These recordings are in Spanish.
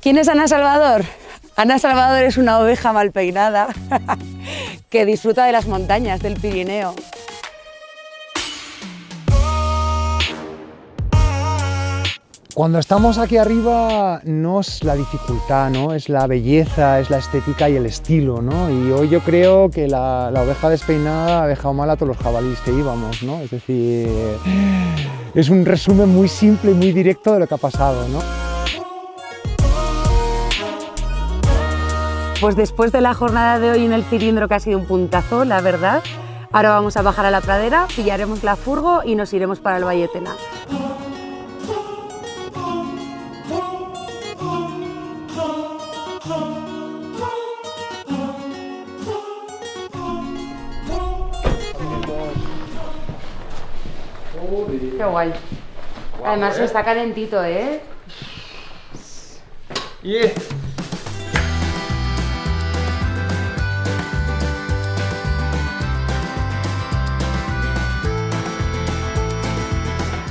¿Quién es Ana Salvador? Ana Salvador es una oveja mal peinada que disfruta de las montañas del Pirineo. Cuando estamos aquí arriba no es la dificultad, ¿no? Es la belleza, es la estética y el estilo, ¿no? Y hoy yo creo que la oveja despeinada ha dejado mal a todos los jabalíes que íbamos, ¿no? Es decir, es un resumen muy simple y muy directo de lo que ha pasado, ¿no? Pues después de la jornada de hoy en el cilindro, que ha sido un puntazo, la verdad, ahora vamos a bajar a la pradera, pillaremos la furgo y nos iremos para el Valle Tena. Qué guay. Además está calentito, ¿eh? Yeah.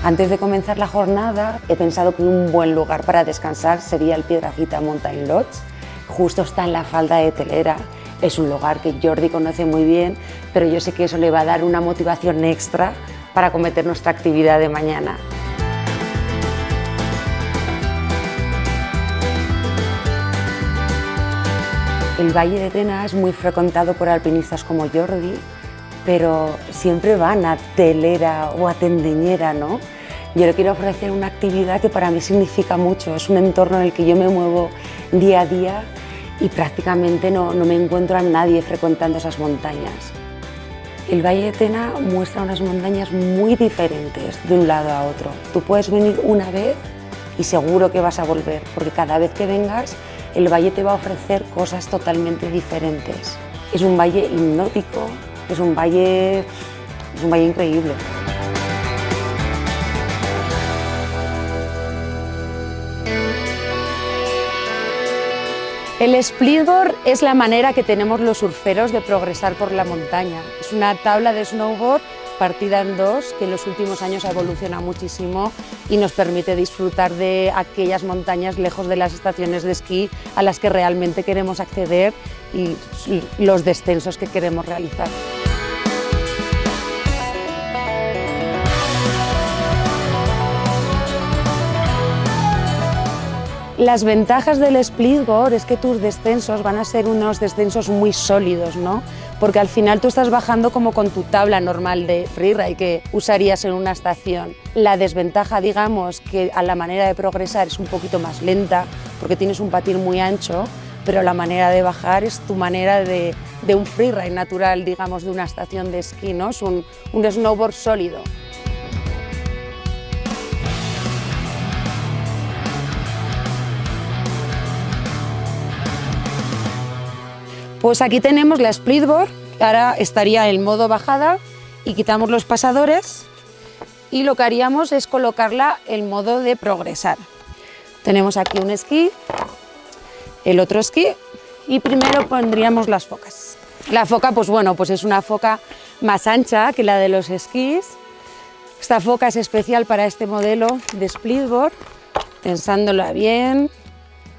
Antes de comenzar la jornada, he pensado que un buen lugar para descansar sería el Piedrahita Mountain Lodge. Justo está en la falda de Telera. Es un lugar que Jordi conoce muy bien, pero yo sé que eso le va a dar una motivación extra para acometer nuestra actividad de mañana. El Valle de Tena es muy frecuentado por alpinistas como Jordi, pero siempre van a Telera o a Tendeñera, ¿no? Yo le quiero ofrecer una actividad que para mí significa mucho. Es un entorno en el que yo me muevo día a día y prácticamente no me encuentro a nadie frecuentando esas montañas. El Valle de Tena muestra unas montañas muy diferentes de un lado a otro. Tú puedes venir una vez y seguro que vas a volver, porque cada vez que vengas el valle te va a ofrecer cosas totalmente diferentes. Es un valle hipnótico, es un valle increíble. El splitboard es la manera que tenemos los surferos de progresar por la montaña. Es una tabla de snowboard partida en dos que en los últimos años ha evolucionado muchísimo y nos permite disfrutar de aquellas montañas lejos de las estaciones de esquí a las que realmente queremos acceder y los descensos que queremos realizar. Las ventajas del splitboard es que tus descensos van a ser unos descensos muy sólidos, ¿no? Porque al final tú estás bajando como con tu tabla normal de freeride que usarías en una estación. La desventaja, digamos, que a la manera de progresar es un poquito más lenta porque tienes un patín muy ancho, pero la manera de bajar es tu manera de un freeride natural, digamos, de una estación de esquí, ¿no? Es un snowboard sólido. Pues aquí tenemos la splitboard, ahora estaría en modo bajada y quitamos los pasadores y lo que haríamos es colocarla en modo de progresar. Tenemos aquí un esquí, el otro esquí y primero pondríamos las focas. La foca, pues bueno, pues es una foca más ancha que la de los esquís. Esta foca es especial para este modelo de splitboard, pensándola bien.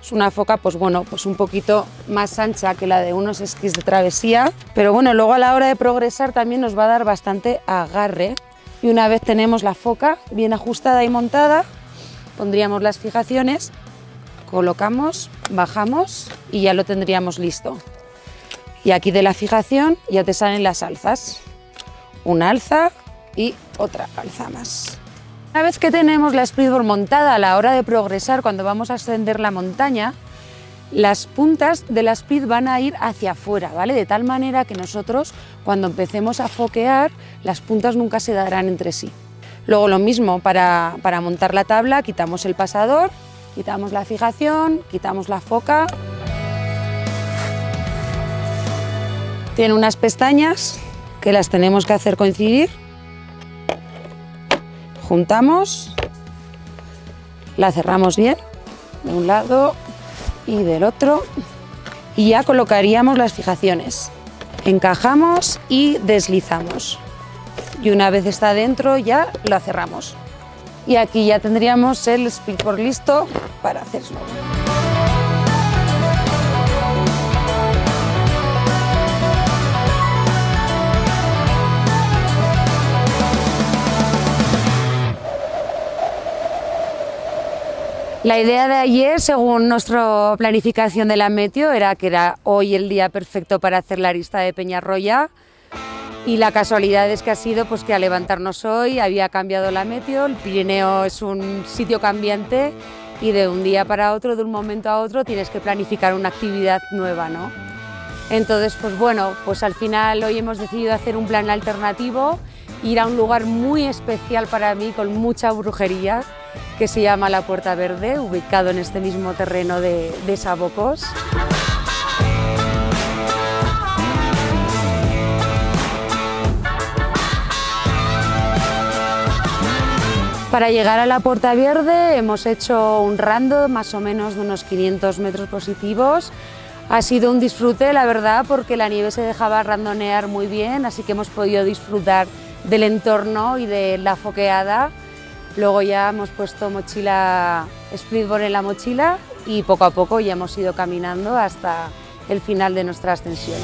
Es una foca pues bueno, pues un poquito más ancha que la de unos esquís de travesía, pero bueno, luego a la hora de progresar también nos va a dar bastante agarre. Y una vez tenemos la foca bien ajustada y montada, pondríamos las fijaciones, colocamos, bajamos y ya lo tendríamos listo. Y aquí de la fijación ya te salen las alzas, una alza y otra alza más. Una vez que tenemos la splitboard montada a la hora de progresar, cuando vamos a ascender la montaña, las puntas de la speed van a ir hacia afuera, ¿vale? De tal manera que nosotros, cuando empecemos a foquear, las puntas nunca se darán entre sí. Luego lo mismo, para montar la tabla, quitamos el pasador, quitamos la fijación, quitamos la foca. Tiene unas pestañas que las tenemos que hacer coincidir. Juntamos, la cerramos bien de un lado y del otro y ya colocaríamos las fijaciones. Encajamos y deslizamos y una vez está dentro ya la cerramos. Y aquí ya tendríamos el splitboard listo para hacer snowboard. La idea de ayer, según nuestra planificación de la meteo, era que era hoy el día perfecto para hacer la arista de Peñarroya, y la casualidad es que ha sido pues, que al levantarnos hoy había cambiado la meteo. El Pirineo es un sitio cambiante y de un día para otro, de un momento a otro, tienes que planificar una actividad nueva, ¿no? Entonces, pues bueno, pues al final hoy hemos decidido hacer un plan alternativo, ir a un lugar muy especial para mí, con mucha brujería, que se llama La Puerta Verde, ubicado en este mismo terreno de Sabocos. Para llegar a la Puerta Verde hemos hecho un rando más o menos de unos 500 metros positivos. Ha sido un disfrute, la verdad, porque la nieve se dejaba randonear muy bien, así que hemos podido disfrutar del entorno y de la foqueada. Luego ya hemos puesto mochila, splitboard en la mochila, y poco a poco ya hemos ido caminando hasta el final de nuestra ascensión.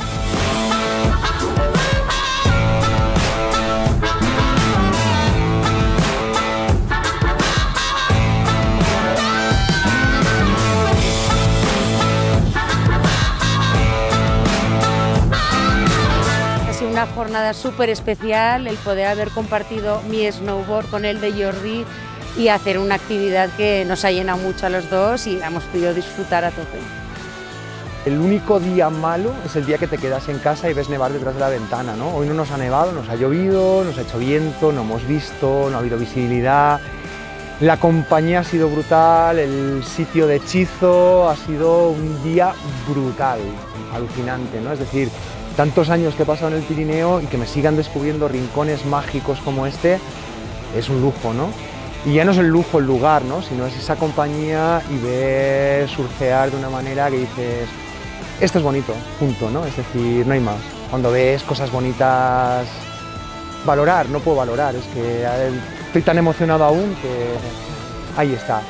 Una jornada súper especial el poder haber compartido mi snowboard con el de Jordi y hacer una actividad que nos ha llenado mucho a los dos y hemos podido disfrutar a tope. El único día malo es el día que te quedas en casa y ves nevar detrás de la ventana, ¿no? Hoy no nos ha nevado, nos ha llovido, nos ha hecho viento, no hemos visto, no ha habido visibilidad. La compañía ha sido brutal, el sitio de hechizo ha sido un día brutal, alucinante, ¿no? Es decir, tantos años que he pasado en el Pirineo y que me sigan descubriendo rincones mágicos como este, es un lujo, ¿no? Y ya no es el lujo el lugar, ¿no? Sino es esa compañía y ver surfear de una manera que dices, esto es bonito, punto, ¿no? Es decir, no hay más. Cuando ves cosas bonitas, valorar, no puedo valorar, es que estoy tan emocionado aún que ahí está.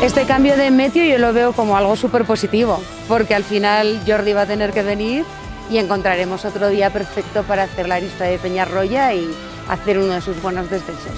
Este cambio de meteo yo lo veo como algo súper positivo, porque al final Jordi va a tener que venir y encontraremos otro día perfecto para hacer la arista de Peñarroya y hacer uno de sus buenos descensos.